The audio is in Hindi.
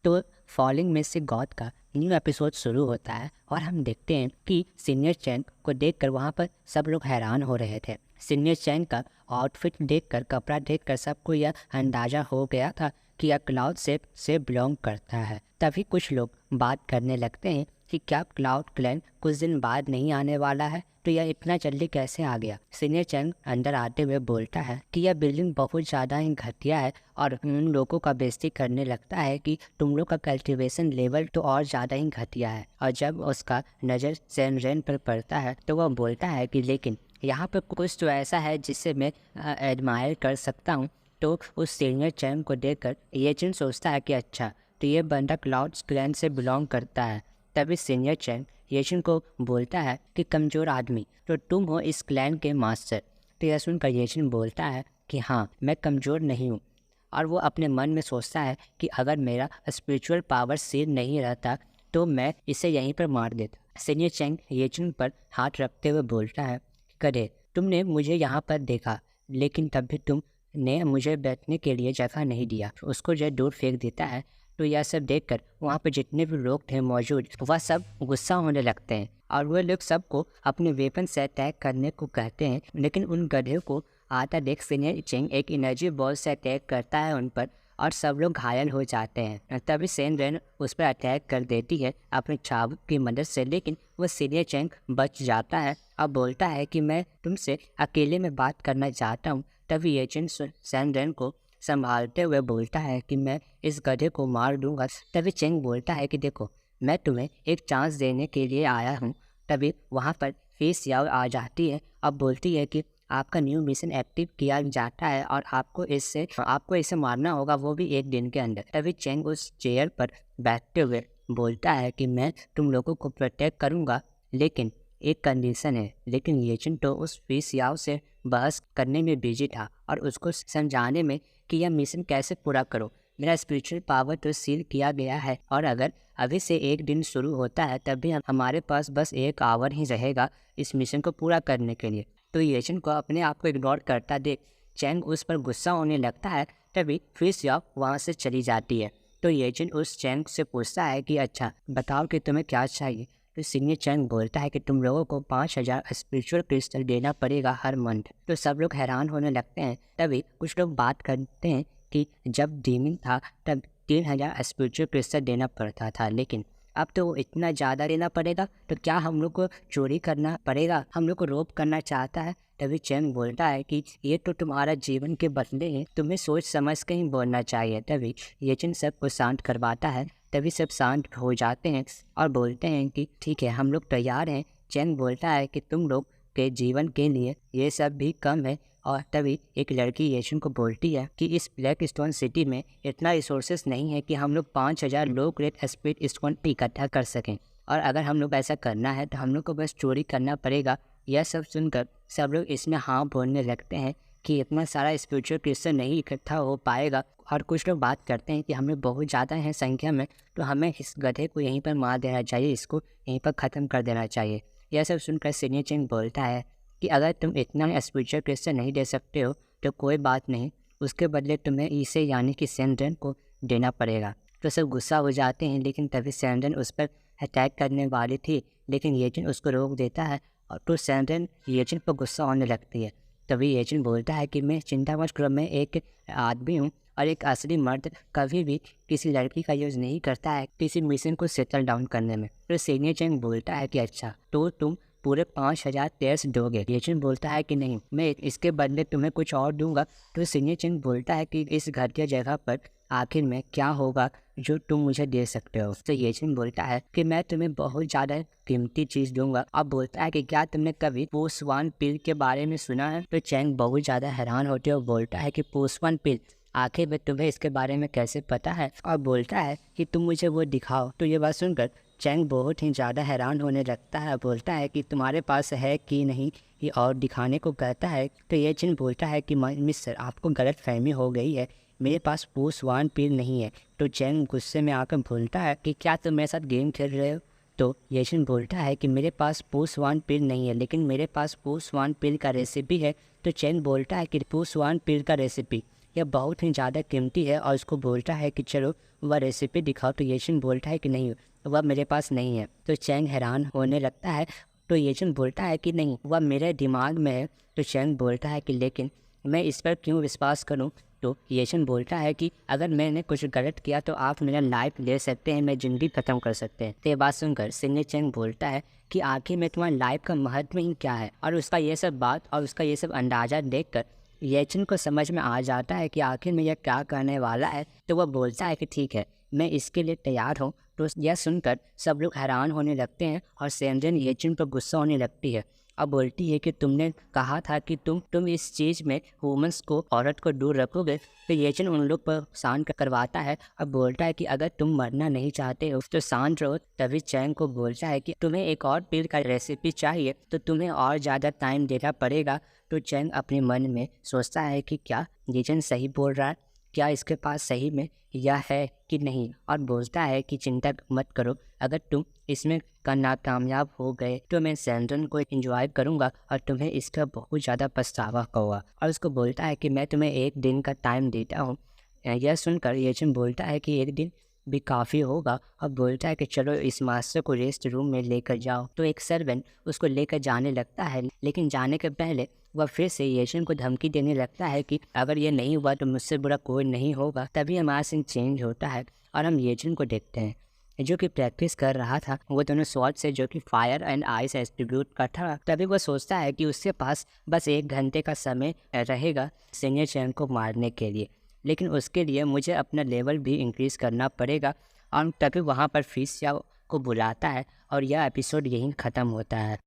तो फॉलिंग में से गॉड का न्यू एपिसोड शुरू होता है और हम देखते हैं कि सीनियर चैंग को देखकर वहाँ पर सब लोग हैरान हो रहे थे। सीनियर चैंग का आउटफिट देखकर, कपड़ा देखकर सबको यह अंदाज़ा हो गया था कि यह क्लाउड से बिलोंग करता है। तभी कुछ लोग बात करने लगते हैं कि क्या क्लाउड क्लैन कुछ दिन बाद नहीं आने वाला है, तो यह इतना जल्दी कैसे आ गया। सीनियर चैंग अंदर आते हुए बोलता है कि यह बिल्डिंग बहुत ज़्यादा ही घटिया है और उन लोगों का बेइज्जती करने लगता है कि तुम लोग का कल्टीवेशन लेवल तो और ज़्यादा ही घटिया है। और जब उसका नज़र सैनरेन पर पड़ता है तो वह बोलता है कि लेकिन यहाँ पर कुछ तो ऐसा है जिससे मैं एडमायर कर सकता हूँ। तो उस सीनियर चैंग को देखकर ये चिन सोचता है कि अच्छा, तो ये बंदा क्लाउड क्लैन से बिलोंग करता है। तभी सीनियर चैंग येचिन को बोलता है कि कमज़ोर आदमी, तो तुम हो इस क्लैन के मास्टर। तो यह सुनकर येचिन बोलता है कि हाँ, मैं कमज़ोर नहीं हूँ। और वो अपने मन में सोचता है कि अगर मेरा स्पिरिचुअल पावर सील नहीं रहता तो मैं इसे यहीं पर मार देता। सीनियर चैंग येचिन पर हाथ रखते हुए बोलता है, करे तुमने मुझे यहाँ पर देखा, लेकिन तब भी तुमने मुझे बैठने के लिए जगह नहीं दिया। उसको जो दूर फेंक देता है। तो यह सब देखकर वहाँ पर जितने भी लोग थे मौजूद, वह सब गुस्सा होने लगते हैं और वह लोग सबको अपने वेपन से अटैक करने को कहते हैं। लेकिन उन गधे को आता देख सीनियर चैंग एक एनर्जी बॉल से अटैक करता है उन पर और सब लोग घायल हो जाते हैं। तभी सैनरेन उस पर अटैक कर देती है अपने चाबुक की मदद से, लेकिन वह सीनियर चैंग बच जाता है और बोलता है कि मैं तुमसे अकेले में बात करना चाहता हूँ। तभी येचिन सैनरेन को संभालते हुए बोलता है कि मैं इस गधे को मार दूंगा। तभी चैंग बोलता है कि देखो, मैं तुम्हें एक चांस देने के लिए आया हूँ। तभी वहाँ पर फेस याओ आ जाती है और बोलती है कि आपका न्यू मिशन एक्टिव किया जाता है और आपको इसे मारना होगा, वो भी एक दिन के अंदर। तभी चैंग उस चेयर पर बैठते हुए बोलता है कि मैं तुम लोगों को प्रोटेक्ट करूँगा, लेकिन एक कंडीशन है। लेकिन येचिन तो उस फेस याओ से बहस करने में बिजी था और उसको समझाने में कि यह मिशन कैसे पूरा करो। मेरा स्पिरिचुअल पावर तो सील किया गया है और अगर अभी से एक दिन शुरू होता है तब भी हमारे पास बस 1 आवर ही रहेगा इस मिशन को पूरा करने के लिए। तो येचिन को अपने आप को इग्नोर करता देख चैंग उस पर गुस्सा होने लगता है। तभी फिश याओ वहाँ से चली जाती है। तो येचिन उस चैंग से पूछता है कि अच्छा बताओ कि तुम्हें क्या चाहिए। तो सीनियर चैंग बोलता है कि तुम लोगों को 5000 स्पिरिचुअल क्रिस्टल देना पड़ेगा हर मंथ। तो सब लोग हैरान होने लगते हैं। तभी कुछ लोग बात करते हैं कि जब डीमिन था तब 3000 स्पिरिचुअल क्रिस्टल देना पड़ता था, लेकिन अब तो इतना ज़्यादा देना पड़ेगा, तो क्या हम लोग को चोरी करना पड़ेगा, हम लोग को रोप करना चाहता है। तभी चैंग बोलता है कि ये तो तुम्हारा जीवन के बदले हैं, तुम्हें सोच समझ के ही बोलना चाहिए। तभी येचिन सबको शांत करवाता है। तभी सब शांत हो जाते हैं और बोलते हैं कि ठीक है, हम लोग तैयार हैं। चैंग बोलता है कि तुम लोग के जीवन के लिए ये सब भी कम है। और तभी एक लड़की येचिन को बोलती है कि इस ब्लैक स्टोन सिटी में इतना रिसोर्सेस नहीं है कि हम लोग 5000 लो ग्रेड स्पिरिट स्टोन इकट्ठा कर सकें, और अगर हम लोग ऐसा करना है तो हम लोग को बस चोरी करना पड़ेगा। यह सब सुनकर सब लोग इसमें हाँ बोलने लगते हैं कि इतना सारा स्पिरिचुअल क्रिस्टल नहीं इकट्ठा हो पाएगा। और कुछ लोग बात करते हैं कि हम लोग बहुत ज़्यादा हैं संख्या में, तो हमें इस गधे को यहीं पर मार देना चाहिए, इसको यहीं पर ख़त्म कर देना चाहिए। यह सब सुनकर सीनियर चैंग बोलता है कि अगर तुम इतना स्पिरिचुअल क्रिस्टल नहीं दे सकते हो तो कोई बात नहीं, उसके बदले तुम्हें इसे यानी कि सैनरेन को देना पड़ेगा। तो सब गुस्सा हो जाते हैं, लेकिन तभी सैनरेन उस पर अटैक करने वाली थी, लेकिन येचिन उसको रोक देता है और तो सैनरेन येचिन पर गुस्सा होने लगती है। तभी येचिन बोलता है कि मैं चिंता मत करो, मैं एक आदमी हूँ और एक असली मर्द कभी भी किसी लड़की का यूज़ नहीं करता है किसी मिशन को सेटल डाउन करने में। तो सीनियर चैंग बोलता है कि अच्छा, तो तुम पूरे 5000 पेयर्स दोगे। येचिन बोलता है कि नहीं, मैं इसके बदले तुम्हें कुछ और दूंगा। तो सीनियर चैंग बोलता है कि इस घटिया जगह पर आखिर में क्या होगा जो तुम मुझे दे सकते हो। तो येचिन बोलता है कि मैं तुम्हें बहुत ज़्यादा कीमती चीज़ दूंगा। अब बोलता है कि क्या तुमने कभी पोसवान पिल के बारे में सुना है। तो चैंग बहुत ज़्यादा हैरान होते हुए बोलता है कि पोसवान पिल, आखिर में तुम्हें इसके बारे में कैसे पता है, और बोलता है कि तुम मुझे वो दिखाओ। तो ये बात सुनकर चैंग बहुत ही ज़्यादा हैरान होने लगता है। बोलता है कि तुम्हारे पास है कि नहीं, ये और दिखाने को कहता है। तो ये चिन्ह बोलता है कि मिस्टर, आपको गलत फहमी हो गई है, मेरे पास पोसवान पील नहीं है। तो चैंग गुस्से में आकर बोलता है कि क्या तुम मेरे साथ गेम खेल रहे हो। तो येशिन बोलता है कि मेरे पास पोसवान पिल नहीं है, लेकिन मेरे पास पोसवान पिल का रेसिपी है। तो चैंग बोलता है कि पोसवान पिल का रेसिपी, यह बहुत ही ज़्यादा कीमती है और उसको बोलता है कि चलो वह रेसिपी दिखाओ। तो येचुन बोलता है कि नहीं, वह मेरे पास नहीं है। तो चैंग हैरान होने लगता है। तो येचुन बोलता है कि नहीं, वह मेरे दिमाग में है। तो चैंग बोलता है कि लेकिन मैं इस पर क्यों विश्वास करूं? तो येचुन बोलता है कि अगर मैंने कुछ गलत किया तो आप मेरा लाइफ ले सकते हैं, मैं ज़िंदगी ख़त्म कर सकते हैं। तो ये बात सुनकर सिग्नेचर चैंग बोलता है कि आखिर में तुम्हारी लाइफ का महत्व ही क्या है। और उसका ये सब बात और उसका ये सब अंदाज़ा देखकर येचुन को समझ में आ जाता है कि आखिर में यह क्या करने वाला है। तो वह बोलता है कि ठीक है, मैं इसके लिए तैयार हूँ। तो यह सुनकर सब लोग हैरान होने लगते हैं और सेंजन येचुन पर गुस्सा होने लगती है और बोलती है कि तुमने कहा था कि तुम इस चीज़ में वुमेंस को, औरत को दूर रखोगे। तो येचुन उन लोग पर शांत करवाता है और बोलता है कि अगर तुम मरना नहीं चाहते हो तो शांत रहो। तभी चैंग को बोलता है कि तुम्हें एक और पील का रेसिपी चाहिए तो तुम्हें और ज़्यादा टाइम देना पड़ेगा। तो चैंग अपने मन में सोचता है कि क्या येचुन सही बोल रहा है, क्या इसके पास सही में यह है कि नहीं, और बोलता है कि चिंता मत करो, अगर तुम इसमें नाकामयाब हो गए तो मैं सैंडन को एंजॉय करूंगा और तुम्हें इसका बहुत ज़्यादा पछतावा होगा। और उसको बोलता है कि मैं तुम्हें 1 दिन का टाइम देता हूँ। यह सुनकर येचुन बोलता है कि 1 दिन भी काफ़ी होगा और बोलता है कि चलो इस मास्टर को रेस्ट रूम में लेकर जाओ। तो एक सर्वेंट उसको लेकर जाने लगता है, लेकिन जाने के पहले वह फिर से येचुन को धमकी देने लगता है कि अगर ये नहीं हुआ तो मुझसे बुरा कोई नहीं होगा। तभी हमारा सीन चेंज होता है और हम येचुन को देखते हैं जो कि प्रैक्टिस कर रहा था वो दोनों स्वॉर्ड से, जो कि फायर एंड आइस एट्रीब्यूट का था। तभी वो सोचता है कि उसके पास बस 1 घंटे का समय रहेगा सीनियर चैंग को मारने के लिए, लेकिन उसके लिए मुझे अपना लेवल भी इंक्रीज़ करना पड़ेगा। और तभी वहाँ पर फिश या को बुलाता है और यह एपिसोड यहीं ख़त्म होता है।